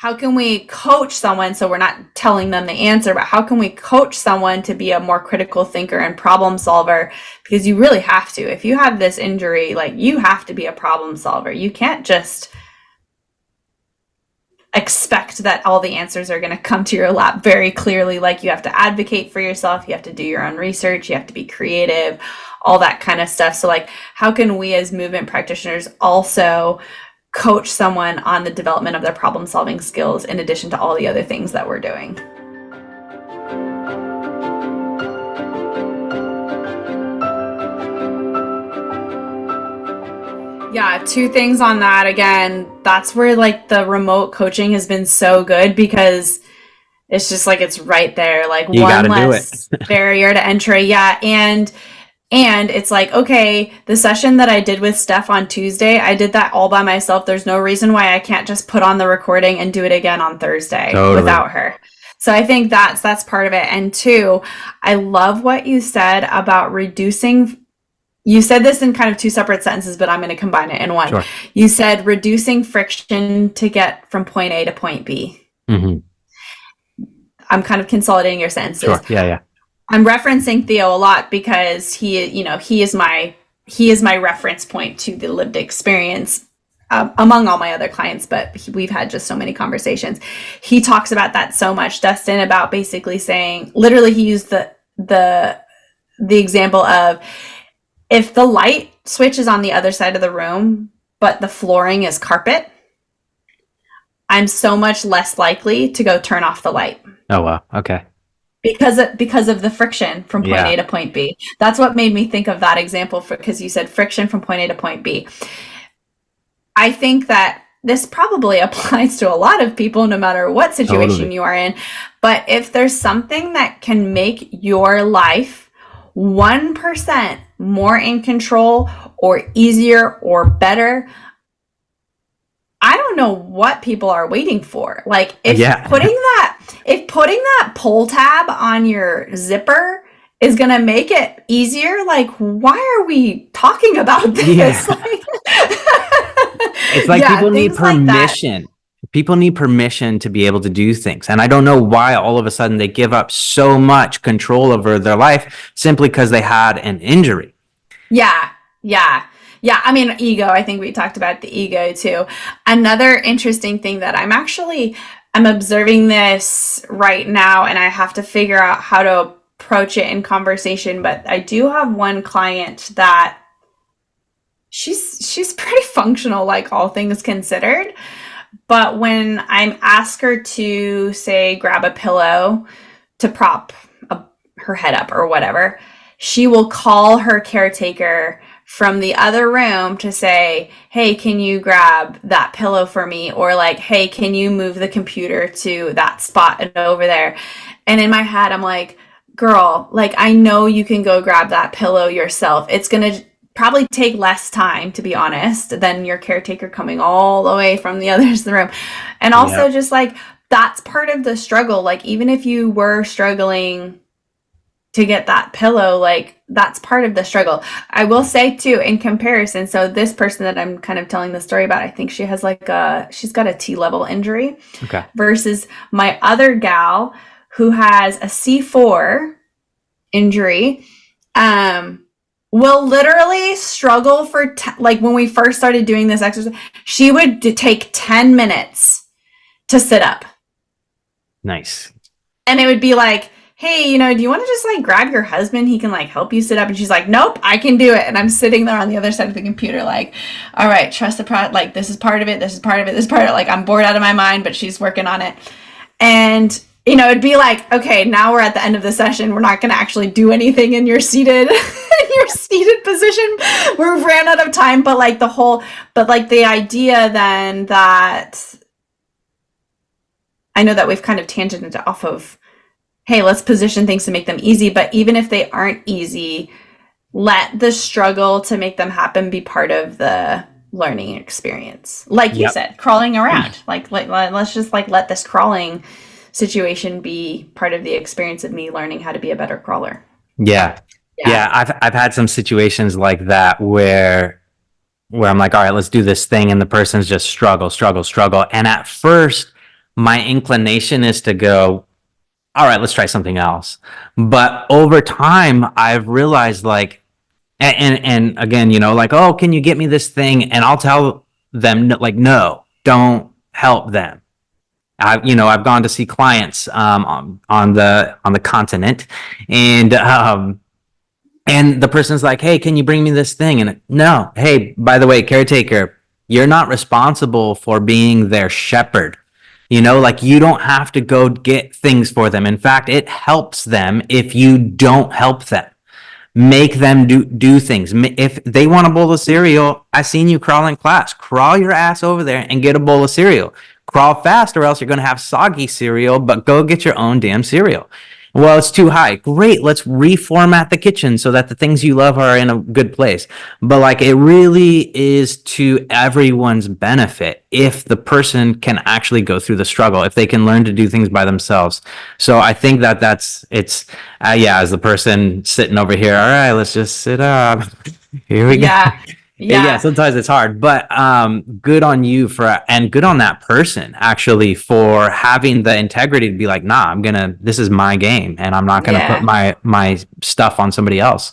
how can we coach someone, so we're not telling them the answer, but how can we coach someone to be a more critical thinker and problem solver? Because you really have to. If you have this injury, like, you have to be a problem solver. You can't just expect that all the answers are going to come to your lap very clearly. Like, you have to advocate for yourself, you have to do your own research, you have to be creative, all that kind of stuff. So like, how can we as movement practitioners also coach someone on the development of their problem solving skills in addition to all the other things that we're doing? Yeah, two things on that. Again, that's where like the remote coaching has been so good, because it's just like, it's right there, like You got one to do less it. barrier to entry. Yeah, and it's like, okay, the session that I did with Steph on Tuesday, I did that all by myself. There's no reason why I can't just put on the recording and do it again on Thursday Totally. without her. So I think that's part of it. And two, I love what you said about reducing. You said this in kind of two separate sentences, but I'm going to combine it in one. Sure. You said reducing friction to get from point A to point B. Mm-hmm. I'm kind of consolidating your sentences. Sure. Yeah. Yeah. I'm referencing Theo a lot because he is my reference point to the lived experience, among all my other clients, but we've had just so many conversations. He talks about that so much, Dustin, about basically saying, literally, he used the example of, if the light switch is on the other side of the room, but the flooring is carpet, I'm so much less likely to go turn off the light. Oh, wow. Okay. Because of the friction from point Yeah. A to point B. That's what made me think of that example, because you said friction from point A to point B. I think that this probably applies to a lot of people, no matter what situation Totally. you are in. But if there's something that can make your life 1% more in control, or easier, or better, I don't know what people are waiting for. Like, if Yeah. putting that pull tab on your zipper is going to make it easier, like, why are we talking about this? Yeah. Like, It's like, yeah, people need things like that. permission. People need permission to be able to do things. And I don't know why all of a sudden they give up so much control over their life simply because they had an injury. Yeah, yeah. Yeah, I mean, ego. I think we talked about the ego too. Another interesting thing that I'm observing this right now, and I have to figure out how to approach it in conversation, but I do have one client that she's pretty functional, like, all things considered. But when I'm asked her to, say, grab a pillow to prop her head up or whatever, she will call her caretaker from the other room to say, hey, can you grab that pillow for me? Or like, hey, can you move the computer to that spot and over there? And in my head, I'm like, girl, like, I know you can go grab that pillow yourself. It's going to probably take less time, to be honest, than your caretaker coming all the way from the other side of the room. And also, Yeah. just like, that's part of the struggle. Like, even if you were struggling to get that pillow, like, that's part of the struggle. I will say too, in comparison, so this person that I'm kind of telling the story about, I think she's got a T-level injury, Okay. versus my other gal who has a C4 injury, will literally struggle for, like, when we first started doing this exercise, she would take 10 minutes to sit up. Nice. And it would be like, hey, do you want to just, like, grab your husband? He can, like, help you sit up. And she's like, nope, I can do it. And I'm sitting there on the other side of the computer, like, all right, trust the product. Like, this is part of it. This is part of it. This is part of it. Like, I'm bored out of my mind, but she's working on it. And, it'd be like, okay, now we're at the end of the session. We're not going to actually do anything in your seated position. We've ran out of time. But like the idea then that, I know that we've kind of tangented off of, hey, let's position things to make them easy. But even if they aren't easy, let the struggle to make them happen be part of the learning experience. Like you said, crawling around. Like let's just, like, let this crawling situation be part of the experience of me learning how to be a better crawler. Yeah. I've had some situations like that where I'm like, all right, let's do this thing, and the person's just struggle. And at first, my inclination is to go, all right, let's try something else. But over time, I've realized like, and again, like, oh, can you get me this thing? And I'll tell them like, no, don't help them. I've gone to see clients on the continent, and the person's like, hey, can you bring me this thing? And no, hey, by the way, caretaker, you're not responsible for being their shepherd. Like you don't have to go get things for them. In fact, it helps them if you don't help them. Make them do things. If they want a bowl of cereal, I seen you crawl in class. Crawl your ass over there and get a bowl of cereal. Crawl fast, or else you're going to have soggy cereal, but go get your own damn cereal. Well, it's too high. Great. Let's reformat the kitchen so that the things you love are in a good place. But like, it really is to everyone's benefit if the person can actually go through the struggle, if they can learn to do things by themselves. So I think as the person sitting over here, all right, let's just sit up. Here we go. Yeah. Yeah, Yeah. sometimes it's hard, but good on you and good on that person actually for having the integrity to be like, nah, this is my game, and I'm not gonna put Yeah. my stuff on somebody else.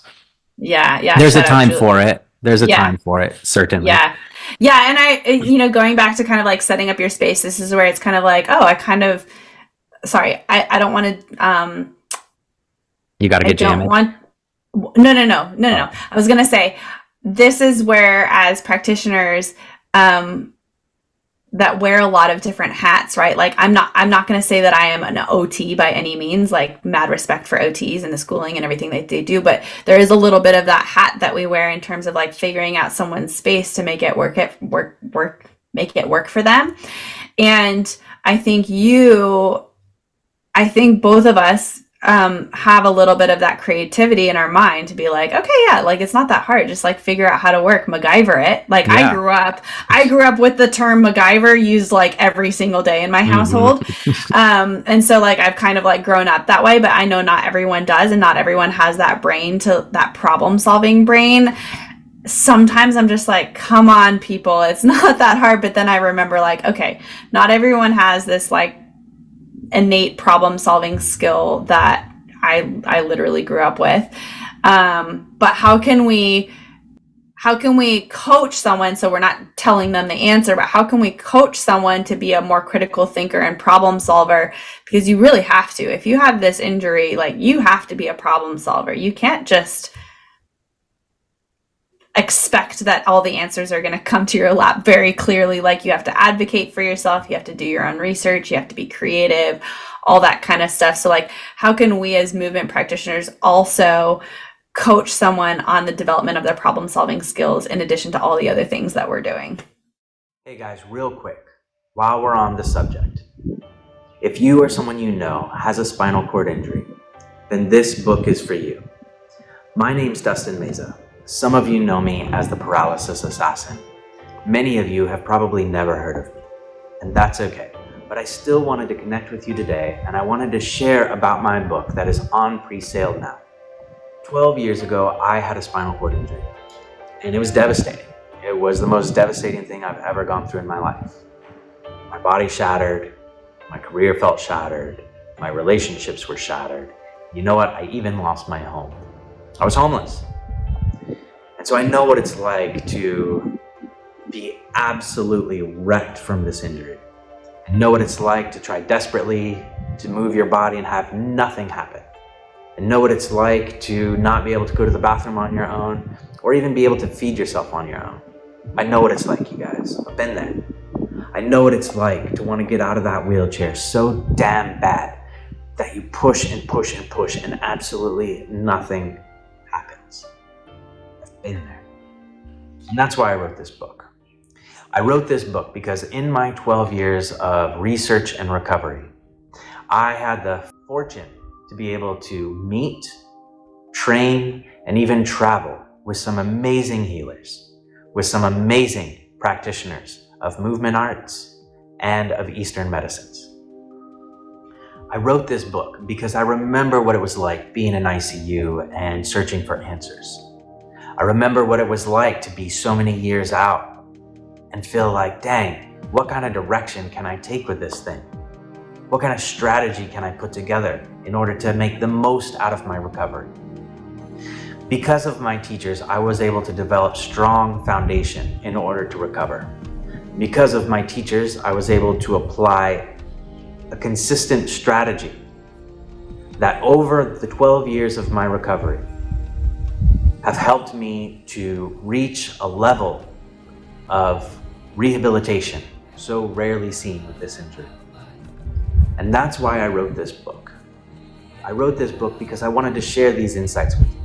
Yeah. Yeah. There's a Shout out, time Julie. for it. There's a Yeah. time for it, certainly. Yeah. Yeah. And going back to kind of like setting up your space, this is where it's kind of like, oh, sorry, I don't want to, You got to I get don't jamming. want, no, no, no, no, no, Oh, no. I was going to say, this is where as practitioners, that wear a lot of different hats, right? Like I'm not going to say that I am an OT by any means, like mad respect for OTs and the schooling and everything that they do, but there is a little bit of that hat that we wear in terms of like figuring out someone's space to make it make it work for them. And I think both of us have a little bit of that creativity in our mind to be like, okay, yeah, like it's not that hard. Just like figure out how to MacGyver it. Like yeah. I grew up with the term MacGyver used like every single day in my Hmm. household. And so like I've kind of like grown up that way, but I know not everyone does, and not everyone has that that problem solving brain. Sometimes I'm just like, come on, people, it's not that hard. But then I remember like, okay, not everyone has this like innate problem solving skill that I literally grew up with. But how can we coach someone, so we're not telling them the answer, but how can we coach someone to be a more critical thinker and problem solver? Because you really have to. If you have this injury, like you have to be a problem solver. You can't just expect that all the answers are going to come to your lap very clearly. Like you have to advocate for yourself, you have to do your own research, you have to be creative, all that kind of stuff. So like how can we as movement practitioners also coach someone on the development of their problem solving skills in addition to all the other things that we're doing? Hey guys, real quick, while we're on the subject, if you or someone you know has a spinal cord injury, then this book is for you. My name's Dustin Meza. Some of you know me as the Paralysis Assassin. Many of you have probably never heard of me, and that's okay. But I still wanted to connect with you today, and I wanted to share about my book that is on pre-sale now. 12 years ago, I had a spinal cord injury, and it was devastating. It was the most devastating thing I've ever gone through in my life. My body shattered, my career felt shattered, my relationships were shattered. You know what? I even lost my home. I was homeless. And so I know what it's like to be absolutely wrecked from this injury. I know what it's like to try desperately to move your body and have nothing happen. I know what it's like to not be able to go to the bathroom on your own or even be able to feed yourself on your own. I know what it's like, you guys. I've been there. I know what it's like to want to get out of that wheelchair so damn bad that you push and push and push and absolutely nothing happens. I've been there. And that's why I wrote this book. I wrote this book because in my 12 years of research and recovery, I had the fortune to be able to meet, train, and even travel with some amazing healers, with some amazing practitioners of movement arts and of Eastern medicines. I wrote this book because I remember what it was like being in ICU and searching for answers. I remember what it was like to be so many years out and feel like, dang, what kind of direction can I take with this thing? What kind of strategy can I put together in order to make the most out of my recovery? Because of my teachers, I was able to develop strong foundation in order to recover. Because of my teachers, I was able to apply a consistent strategy that over the 12 years of my recovery have helped me to reach a level of rehabilitation so rarely seen with this injury. And that's why I wrote this book. I wrote this book because I wanted to share these insights with you.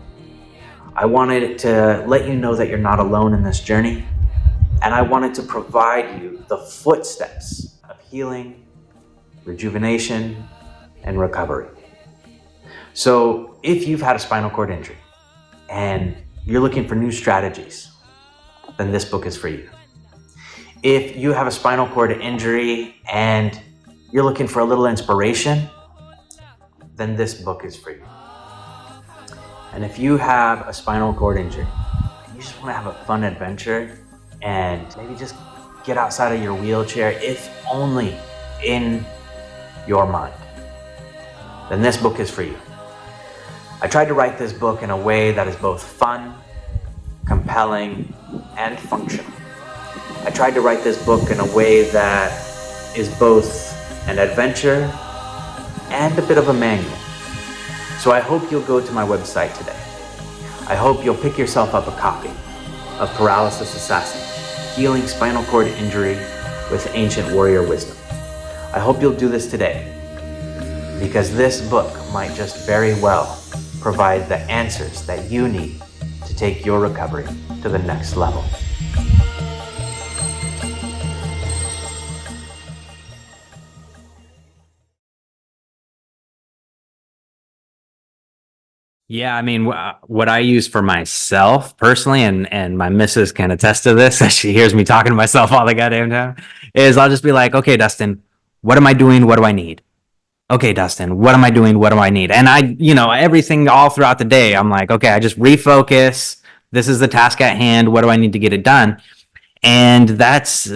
I wanted to let you know that you're not alone in this journey, and I wanted to provide you the footsteps of healing, rejuvenation, and recovery. So if you've had a spinal cord injury and you're looking for new strategies, then this book is for you. If you have a spinal cord injury and you're looking for a little inspiration, then this book is for you. And if you have a spinal cord injury, and you just want to have a fun adventure and maybe just get outside of your wheelchair, if only in your mind, then this book is for you. I tried to write this book in a way that is both fun, compelling, and functional. I tried to write this book in a way that is both an adventure and a bit of a manual. So I hope you'll go to my website today. I hope you'll pick yourself up a copy of Paralysis Assassin, Healing Spinal Cord Injury with Ancient Warrior Wisdom. I hope you'll do this today, because this book might just very well provide the answers that you need to take your recovery to the next level. Yeah, I mean, what I use for myself personally, and my missus can attest to this, as she hears me talking to myself all the goddamn time, is I'll just be like, okay, Dustin, what am I doing? What do I need? Okay, Dustin, what am I doing? What do I need? And everything all throughout the day, I'm like, okay, I just refocus. This is the task at hand. What do I need to get it done? And that's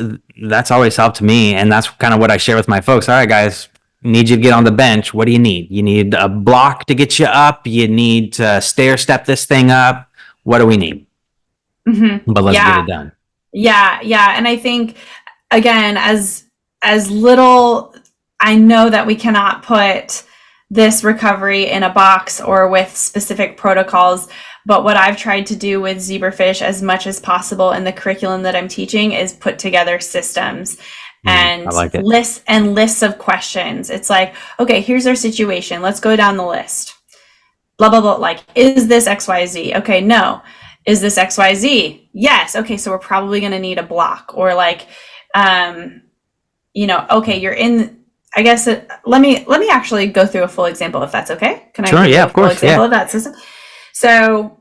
always helped me. And that's kind of what I share with my folks. All right, guys, need you to get on the bench. What do you need? You need a block to get you up. You need to stair step this thing up. What do we need? Mm-hmm. But let's get it done. Yeah. And I think, again, as little, I know that we cannot put this recovery in a box or with specific protocols, but what I've tried to do with Zebrafish as much as possible in the curriculum that I'm teaching is put together systems and lists of questions. It's like, okay, here's our situation. Let's go down the list. Blah, blah, blah. Like, is this XYZ? Okay, no. Is this XYZ? Yes. Okay, so we're probably going to need a block, or like, okay, you're in, I guess, let me actually go through a full example, if that's okay. Can I? Sure, yeah, of course. Example of that system. So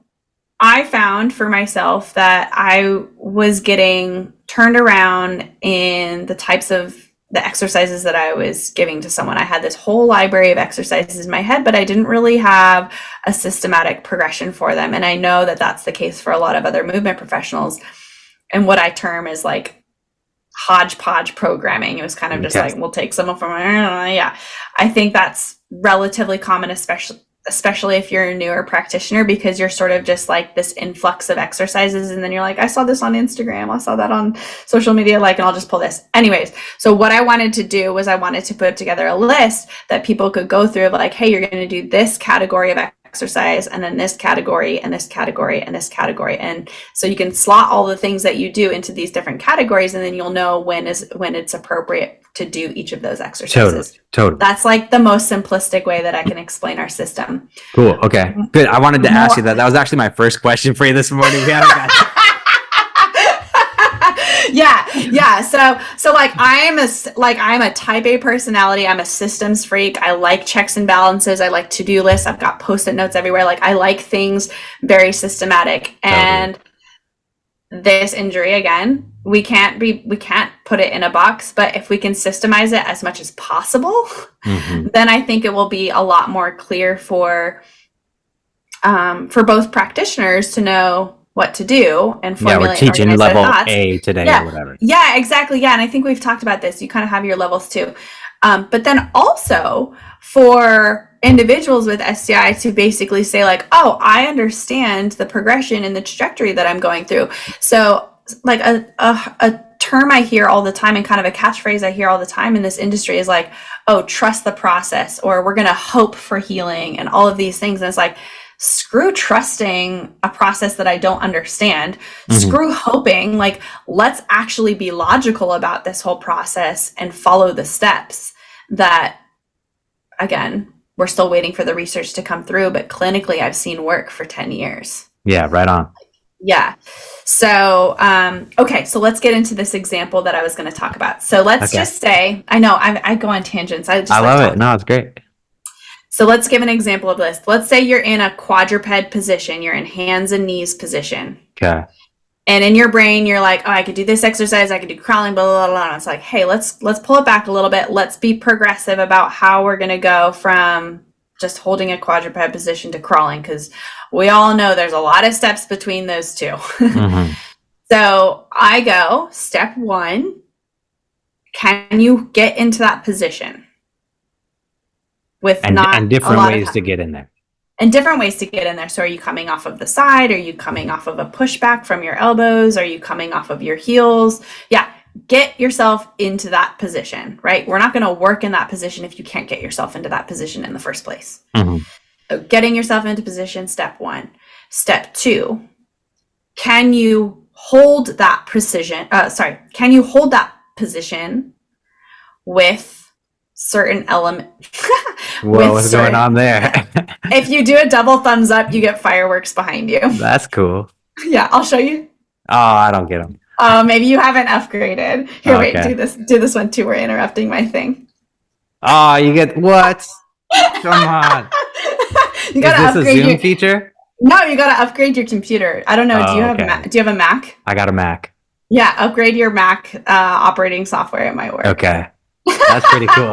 I found for myself that I was getting turned around in the types of the exercises that I was giving to someone. I had this whole library of exercises in my head, but I didn't really have a systematic progression for them. And I know that that's the case for a lot of other movement professionals. And what I term is like hodgepodge programming. It was kind of just like, we'll take someone from, I think that's relatively common, especially if you're a newer practitioner, because you're sort of just like this influx of exercises. And then you're like, I saw this on Instagram. I saw that on social media, and I'll just pull this. Anyways, so what I wanted to do was I wanted to put together a list that people could go through of like, hey, you're going to do this category of exercise, and then this category, and this category, and this category. And so you can slot all the things that you do into these different categories, and then you'll know when it's appropriate to do each of those exercises. Totally. That's like the most simplistic way that I can explain our system. Cool. Okay. Good. I wanted to ask you that. That was actually my first question for you this morning. We haven't got Yeah. So like I'm a type A personality. I'm a systems freak. I like checks and balances. I like to-do lists. I've got post-it notes everywhere. Like I like things very systematic. And this injury, again, we can't put it in a box, but if we can systemize it as much as possible, then I think it will be a lot more clear for both practitioners to know what to do and formulate. We're teaching level A today or whatever. Yeah, exactly. Yeah. And I think we've talked about this. You kind of have your levels too. But then also for individuals with STI to basically say like, oh, I understand the progression and the trajectory that I'm going through. So like a term I hear all the time and kind of a catchphrase I hear all the time in this industry is like, oh, trust the process, or we're going to hope for healing and all of these things. And it's like, screw trusting a process that I don't understand. Screw hoping. Like, let's actually be logical about this whole process and follow the steps that, again, we're still waiting for the research to come through, but clinically I've seen work for 10 years. Yeah, right on. Yeah. So, okay, so let's get into this example that I was going to talk about. So let's just say, I know I go on tangents. I love it. No, it's great. So let's give an example of this. Let's say you're in a quadruped position. You're in hands and knees position. Okay. And in your brain, you're like, oh, I could do this exercise. I could do crawling, blah, blah, blah. And it's like, hey, let's pull it back a little bit. Let's be progressive about how we're going to go from just holding a quadruped position to crawling, because we all know there's a lot of steps between those two. So I go, step 1, can you get into that position? With and different ways to get in there. And different ways to get in there. So are you coming off of the side? Are you coming off of a pushback from your elbows? Are you coming off of your heels? Yeah, get yourself into that position, right? We're not going to work in that position if you can't get yourself into that position in the first place. So getting yourself into position, step 1. Step 2, can you hold that precision? Can you hold that position with certain element? Whoa, what's going on there? If you do a double thumbs up, you get fireworks behind you. That's cool. Yeah, I'll show you. Oh, I don't get them. Oh, maybe you haven't upgraded. Here, wait, do this one too. We're interrupting my thing. Oh, you get what? Come on. You gotta Is this a Zoom feature? No, you gotta upgrade your computer. I don't know. Do you have a Mac? I got a Mac. Yeah, upgrade your Mac operating software. It might work. Okay. That's pretty cool.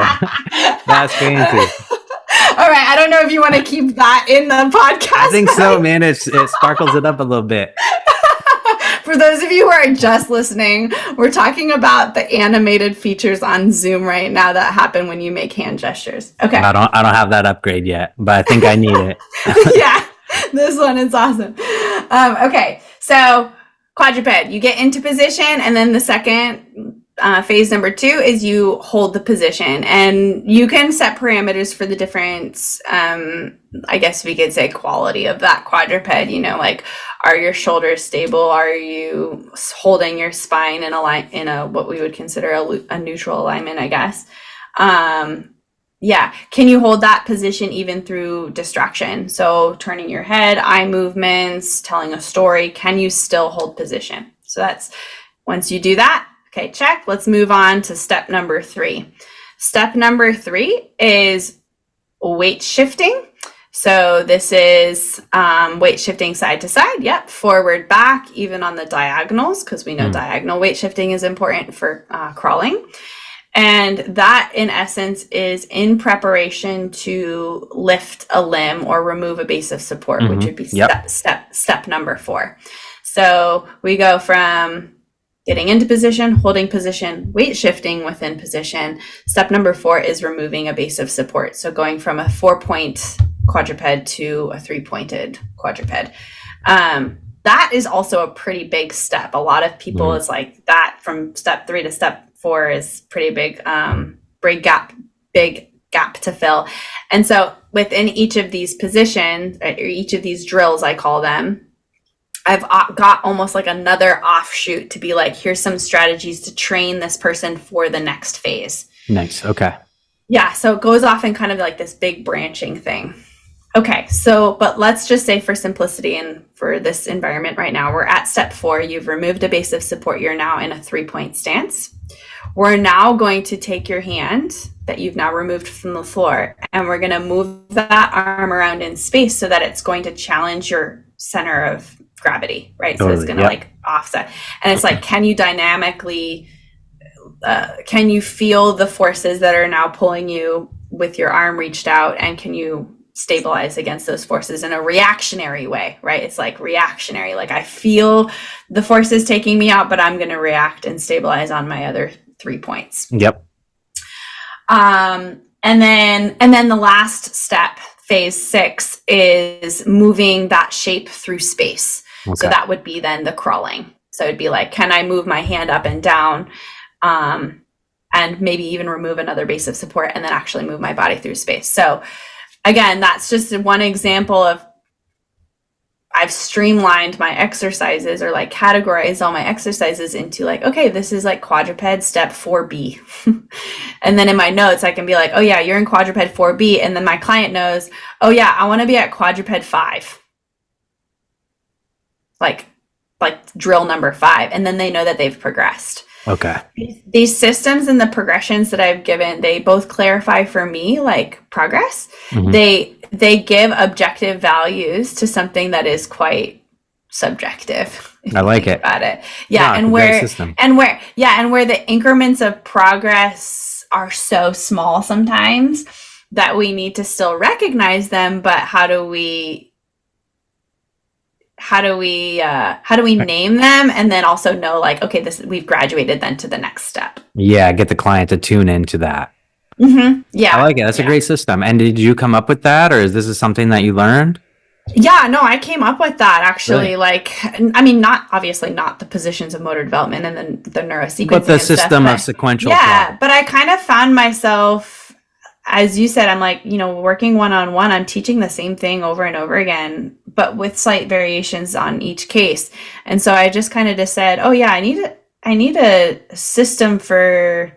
That's fancy. All right. I don't know if you want to keep that in the podcast. I think so, man. It sparkles it up a little bit. For those of you who are just listening, we're talking about the animated features on Zoom right now that happen when you make hand gestures. Okay. I don't have that upgrade yet, but I think I need it. Yeah, this one is awesome. Okay, so quadruped, you get into position, and then the second phase number 2 is you hold the position, and you can set parameters for the different, I guess we could say, quality of that quadruped. You know, like, are your shoulders stable? Are you holding your spine in a what we would consider a neutral alignment, I guess. Yeah, can you hold that position even through distraction? So turning your head, eye movements, telling a story, can you still hold position? So that's, once you do that, okay, check. Let's move on to step number 3. Step number 3 is weight shifting. So this is weight shifting side to side. Yep, forward, back, even on the diagonals, because we know diagonal weight shifting is important for crawling. And that, in essence, is in preparation to lift a limb or remove a base of support, which would be step number 4. So we go from getting into position, holding position, weight shifting within position. Step number 4 is removing a base of support. So going from a 4-point quadruped to a 3-pointed quadruped. That is also a pretty big step. A lot of people is like that from step 3 to step 4 is pretty big, big gap to fill. And so within each of these positions, or each of these drills, I call them, I've got almost like another offshoot to be like, here's some strategies to train this person for the next phase. Nice. Okay. Yeah. So it goes off in kind of like this big branching thing. Okay. So, but let's just say for simplicity and for this environment right now, we're at step 4. You've removed a base of support. You're now in a 3-point stance. We're now going to take your hand that you've now removed from the floor, and we're going to move that arm around in space so that it's going to challenge your center of gravity, right? Totally, so it's going to like offset. And it's like, can you dynamically, can you feel the forces that are now pulling you with your arm reached out, and can you stabilize against those forces in a reactionary way, right? It's like reactionary, like I feel the forces taking me out, but I'm going to react and stabilize on my other 3 points. Yep. And then the last step, phase 6, is moving that shape through space. So Okay. that would be then the crawling. So it'd be like, can I move my hand up and down, and maybe even remove another base of support and then actually move my body through space. So again, that's just one example of I've streamlined my exercises, or like categorized all my exercises into like, okay, this is like quadruped step 4B. And then in my notes, I can be like, oh yeah, you're in quadruped 4B. And then my client knows, oh yeah, I want to be at quadruped 5. Like drill number 5. And then they know that they've progressed. Okay. These systems and the progressions that I've given, they both clarify for me like progress. Mhm. They give objective values to something that is quite subjective. If I you like think it. about it. Yeah, No, it's and a great where system. and where the increments of progress are so small sometimes that we need to still recognize them, but how do we name them, and then also know like, okay, this, we've graduated then to the next step. Yeah, get the client to tune into that. Yeah, I like it. That's a great system. And did you come up with that, or is this something that you learned? yeah, no, I came up with that actually. Really? Like, I mean, not obviously not the positions of motor development and then the neurosequencing, But the and stuff, system of but sequential yeah, thought. but I kind of found myself, as you said, I'm like, working one-on-one, I'm teaching the same thing over and over again, but with slight variations on each case. And so I just kind of just said, oh yeah, I need a system for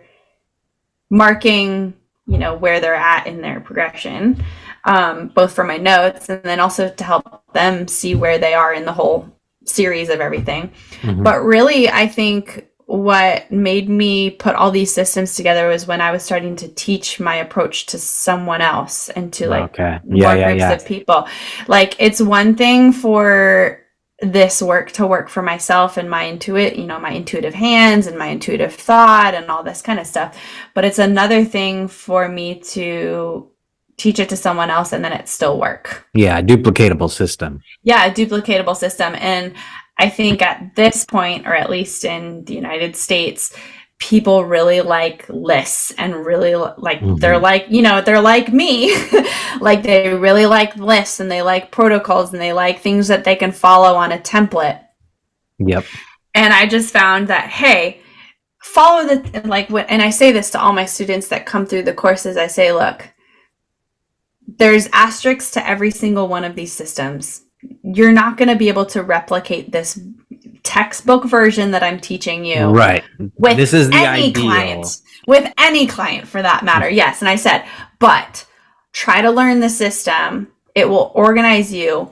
marking, where they're at in their progression, both for my notes and then also to help them see where they are in the whole series of everything. Mhm. But really, I think what made me put all these systems together was when I was starting to teach my approach to someone else and to like Okay. more Yeah, groups yeah. of people. Like, it's one thing for this work to work for myself and my intuitive hands and my intuitive thought and all this kind of stuff. But it's another thing for me to teach it to someone else and then it still work. Yeah, duplicatable system. Yeah, a duplicatable system. And I think at this point, or at least in the United States, people really like lists and really like, they're like, they're like me. Like, they really like lists and they like protocols and they like things that they can follow on a template. Yep. And I just found that, hey, follow the, like, and I say this to all my students that come through the courses. I say, look, there's asterisks to every single one of these systems. You're not going to be able to replicate this textbook version that I'm teaching you. Right. With This is the any ideal. client, with any client for that matter. Yes. And I said, but try to learn the system. It will organize you.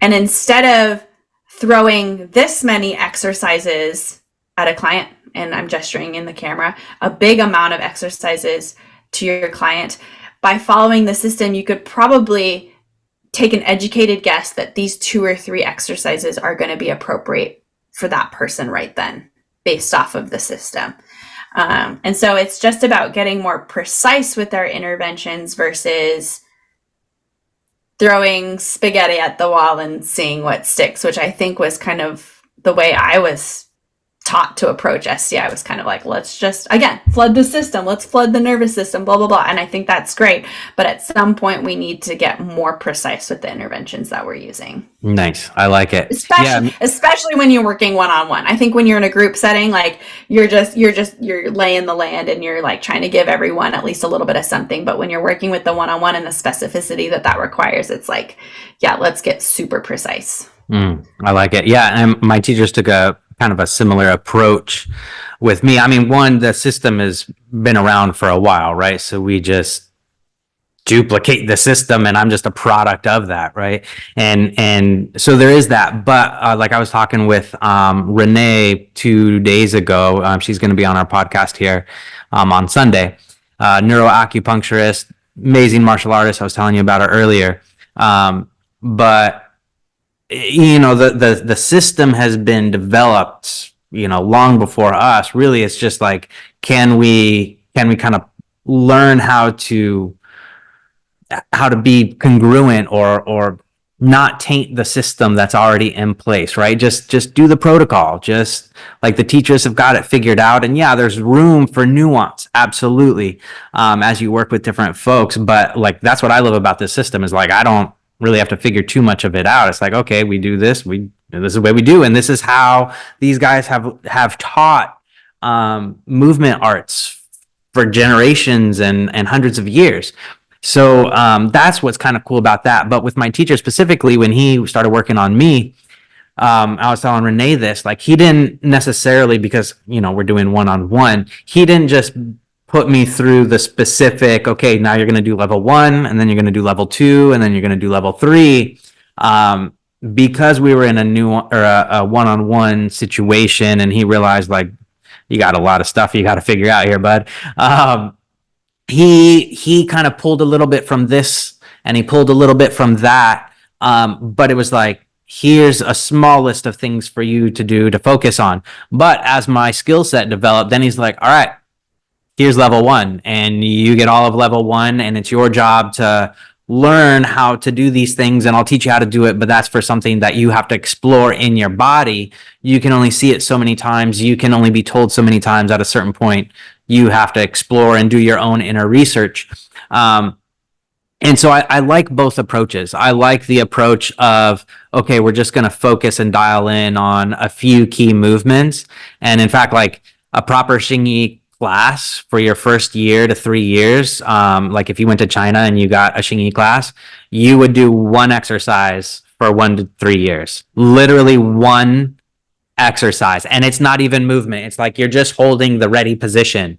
And instead of throwing this many exercises at a client, and I'm gesturing in the camera, a big amount of exercises to your client, by following the system, you could probably take an educated guess that these 2 or 3 exercises are going to be appropriate for that person right then, based off of the system. And so it's just about getting more precise with our interventions versus throwing spaghetti at the wall and seeing what sticks, which I think was kind of the way I was taught to approach SCI. Was kind of like, let's just, again, flood the system. Let's flood the nervous system, blah, blah, blah. And I think that's great. But at some point, we need to get more precise with the interventions that we're using. Nice. I like it. Especially when you're working one-on-one. I think when you're in a group setting, like, you're laying the land and you're like trying to give everyone at least a little bit of something. But when you're working with the one-on-one and the specificity that requires, it's like, yeah, let's get super precise. I like it. Yeah. And my teachers took a kind of a similar approach with me. I mean, the system has been around for a while, right? So we just duplicate the system and I'm just a product of that, right? And so there is that. But like I was talking with Renee 2 days ago, she's going to be on our podcast here on Sunday, neuroacupuncturist, amazing martial artist. I was telling you about her earlier. But the system has been developed, long before us. Really, it's just like, can we kind of learn how to be congruent or not taint the system that's already in place, right? Just do the protocol. Just like the teachers have got it figured out. And yeah, there's room for nuance, absolutely, as you work with different folks. But like that's what I love about this system is like I don't really have to figure too much of it out. It's like, okay, we do this, this is the way we do, and this is how these guys have taught movement arts for generations and hundreds of years. So that's what's kind of cool about that. But with my teacher specifically, when he started working on me, I was telling Renee this, like he didn't necessarily, because, you know, we're doing one-on-one, he didn't just put me through the specific, okay, now you're going to do level 1, and then you're going to do level 2, and then you're going to do level 3. Because we were in a one-on-one situation, and he realized like, you got a lot of stuff you got to figure out here, bud. He kind of pulled a little bit from this and he pulled a little bit from that. But it was like, here's a small list of things for you to do to focus on. But as my skill set developed, then he's like, all right, here's level 1, and you get all of level 1, and it's your job to learn how to do these things, and I'll teach you how to do it, but that's for something that you have to explore in your body. You can only see it so many times. You can only be told so many times. At a certain point, you have to explore and do your own inner research. And so I like both approaches. I like the approach of, okay, we're just going to focus and dial in on a few key movements. And in fact, like a proper Xingyi class for your first year to 3 years, like if you went to China and you got a Xingyi class, you would do one exercise for 1 to 3 years, literally one exercise. And it's not even movement. It's like you're just holding the ready position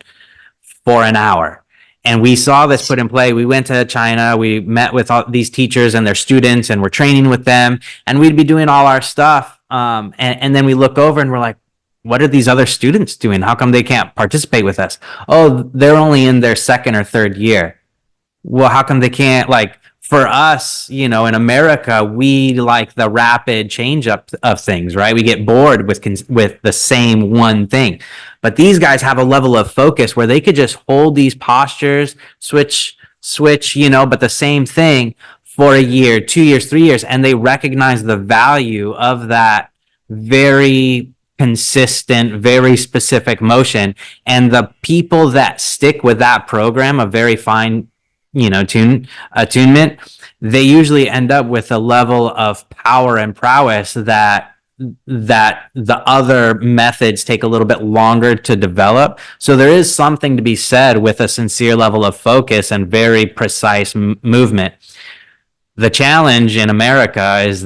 for an hour. And we saw this put in play. We went to China, we met with all these teachers and their students, and we're training with them, and we'd be doing all our stuff. And then we look over and we're like, what are these other students doing? How come they can't participate with us? Oh, they're only in their 2nd or 3rd year. Well, how come they can't? Like for us, you know, in America, we like the rapid change up of things, right? We get bored with the same one thing. But these guys have a level of focus where they could just hold these postures, switch, you know, but the same thing for a year, 2 years, 3 years, and they recognize the value of that very consistent, very specific motion. And the people that stick with that program of very fine, you know, attunement, they usually end up with a level of power and prowess that the other methods take a little bit longer to develop. So there is something to be said with a sincere level of focus and very precise movement. The challenge in America is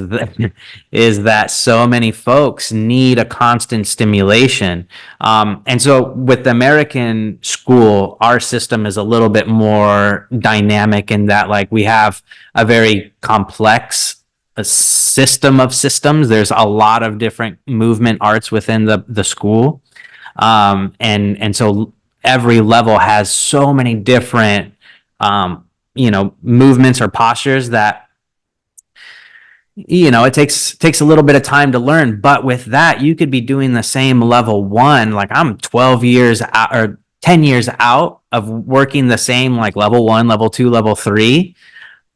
that so many folks need a constant stimulation. And so with the American school, our system is a little bit more dynamic in that, like, we have a very complex system of systems. There's a lot of different movement arts within the school. And so every level has so many different, you know, movements or postures that, you know, it takes a little bit of time to learn. But with that, you could be doing the same level 1. Like I'm 12 years out or 10 years out of working the same, like level 1, level 2, level 3.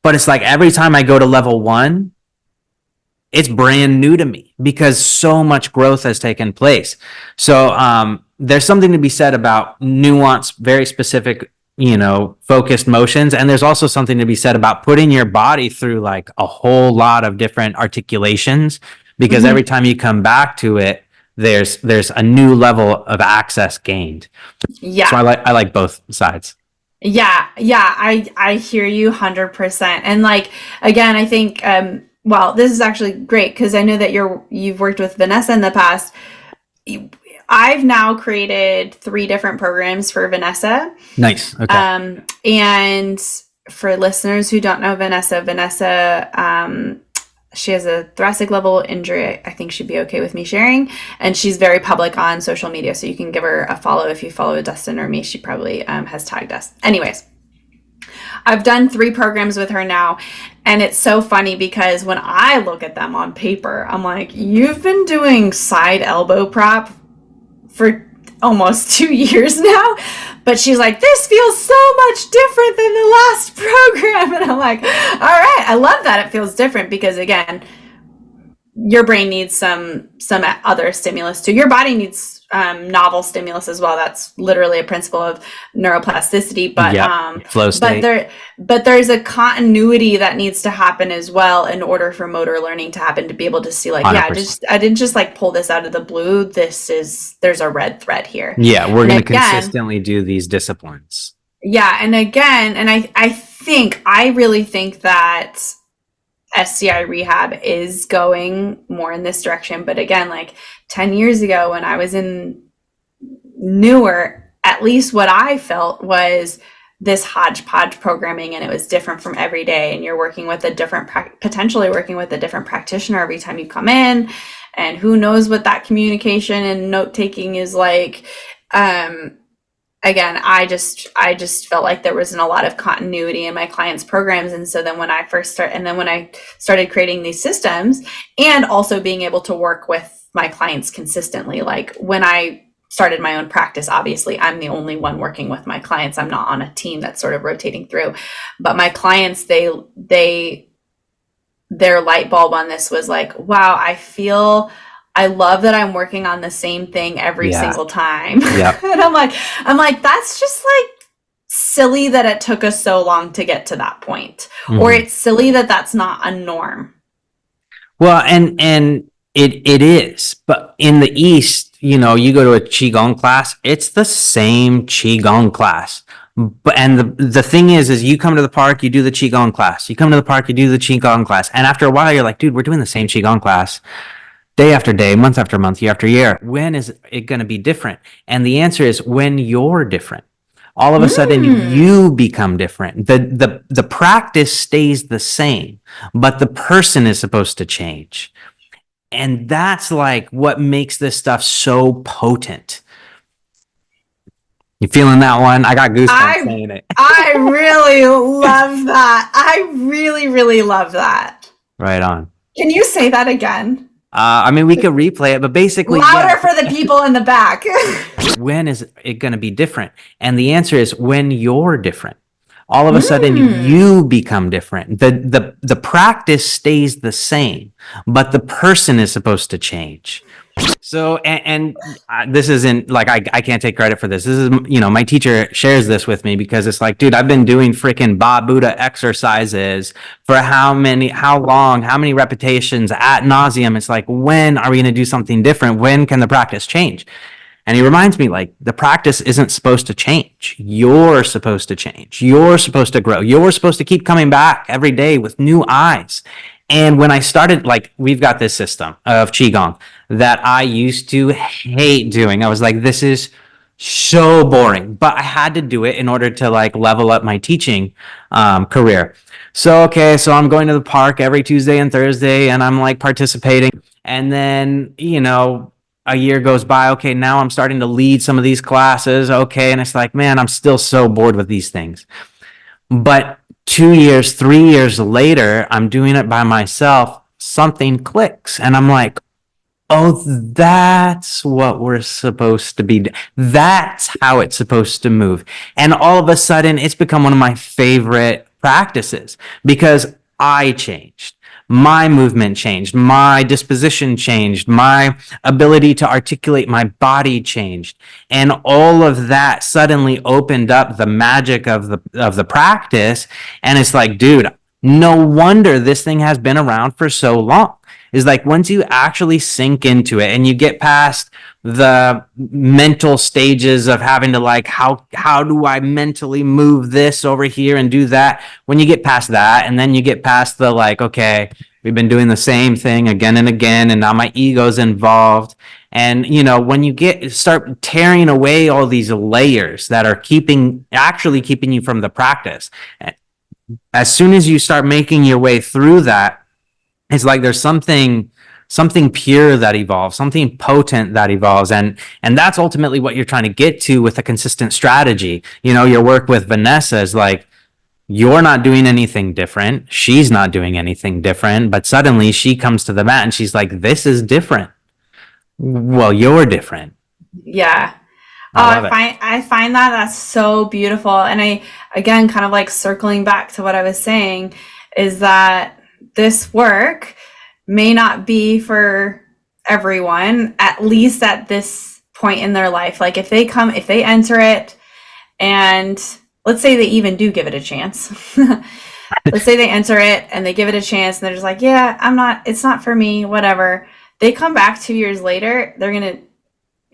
But it's like every time I go to level 1, it's brand new to me because so much growth has taken place. So there's something to be said about nuance, very specific, you know, focused motions. And there's also something to be said about putting your body through like a whole lot of different articulations, because every time you come back to it, there's a new level of access gained. Yeah. So I like both sides. Yeah. I hear you 100%. And like, again, I think, well, this is actually great because I know that you've worked with Vanessa in the past. I've now created 3 different programs for Vanessa. Nice. Okay. And for listeners who don't know Vanessa, she has a thoracic level injury. I think she'd be okay with me sharing. And she's very public on social media. So you can give her a follow. If you follow Dustin or me, she probably has tagged us. Anyways, I've done 3 programs with her now. And it's so funny because when I look at them on paper, I'm like, you've been doing side elbow prop for almost 2 years now. But she's like, this feels so much different than the last program. And I'm like, all right, I love that it feels different, because again, your brain needs some other stimulus too. Your body needs novel stimulus as well. That's literally a principle of neuroplasticity. But flow state. but there's a continuity that needs to happen as well in order for motor learning to happen, to be able to see like, 100%. I didn't just like pull this out of the blue. There's a red thread here. Yeah, we're And going to again, consistently do these disciplines. yeah, and again, and I really think that SCI rehab is going more in this direction. But again, like 10 years ago when I was in newer, at least what I felt was this hodgepodge programming, and it was different from every day. And you're working with potentially working with a different practitioner every time you come in. And who knows what that communication and note taking is like. Again, I just felt like there wasn't a lot of continuity in my clients' programs. And so then when I started creating these systems, and also being able to work with my clients consistently, like when I started my own practice, obviously I'm the only one working with my clients. I'm not on a team that's sort of rotating through, but my clients, their light bulb on this was like, wow, I love that I'm working on the same thing every single time. Yep. And I'm like, that's just like silly that it took us so long to get to that point. Mm-hmm. Or it's silly that that's not a norm. Well, and it is, but in the East, you go to a Qigong class, it's the same Qigong class. But the thing is you come to the park, you do the Qigong class. You come to the park, you do the Qigong class. And after a while, you're like, dude, we're doing the same Qigong class. Day after day, month after month, year after year. When is it going to be different? And the answer is when you're different. All of a sudden, you become different. The practice stays the same, but the person is supposed to change. And that's like what makes this stuff so potent. You feeling that one? I got goosebumps saying it. I really love that. I really, really love that. Right on. Can you say that again? I mean, we could replay it, but basically... Louder for the people in the back. When is it going to be different? And the answer is when you're different. All of a sudden, you become different. The practice stays the same, but the person is supposed to change. So, and this isn't like, I can't take credit for this. This is, my teacher shares this with me because it's like, dude, I've been doing freaking Ba Buddha exercises for how long, how many repetitions ad nauseum. It's like, when are we going to do something different? When can the practice change? And he reminds me, like, the practice isn't supposed to change. You're supposed to change. You're supposed to grow. You're supposed to keep coming back every day with new eyes. And when I started, like, we've got this system of Qigong that I used to hate doing. I was like, this is so boring, but I had to do it in order to like level up my teaching career. So I'm going to the park every Tuesday and Thursday and I'm like participating. And then, a year goes by. Okay, now I'm starting to lead some of these classes. Okay. And it's like, man, I'm still so bored with these things. But 2 years, 3 years later, I'm doing it by myself. Something clicks and I'm like, oh, that's what we're supposed to be. That's how it's supposed to move. And all of a sudden, it's become one of my favorite practices because I changed. My movement changed. My disposition changed. My ability to articulate my body changed. And all of that suddenly opened up the magic of the practice. And it's like, dude, no wonder this thing has been around for so long. Is like once you actually sink into it and you get past the mental stages of having to like, how do I mentally move this over here and do that? When you get past that and then you get past the like, okay, we've been doing the same thing again and again and now my ego's involved. And when you start tearing away all these layers that are actually keeping you from the practice, as soon as you start making your way through that, it's like there's something pure that evolves, something potent that evolves. And that's ultimately what you're trying to get to with a consistent strategy. Your work with Vanessa is like, you're not doing anything different. She's not doing anything different. But suddenly she comes to the mat and she's like, this is different. Well, you're different. Yeah. I love it. I find that that's so beautiful. And I, again, kind of like circling back to what I was saying, is that this work may not be for everyone, at least at this point in their life. Like if they enter it, and let's say they even do give it a chance. Let's say they enter it and they give it a chance and they're just like, yeah, it's not for me, whatever. They come back 2 years later, they're going to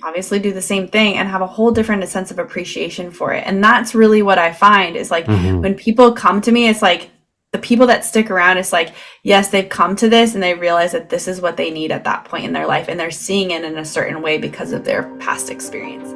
obviously do the same thing and have a whole different sense of appreciation for it. And that's really what I find is like when people come to me, it's like the people that stick around, it's like, yes, they've come to this and they realize that this is what they need at that point in their life. And they're seeing it in a certain way because of their past experiences.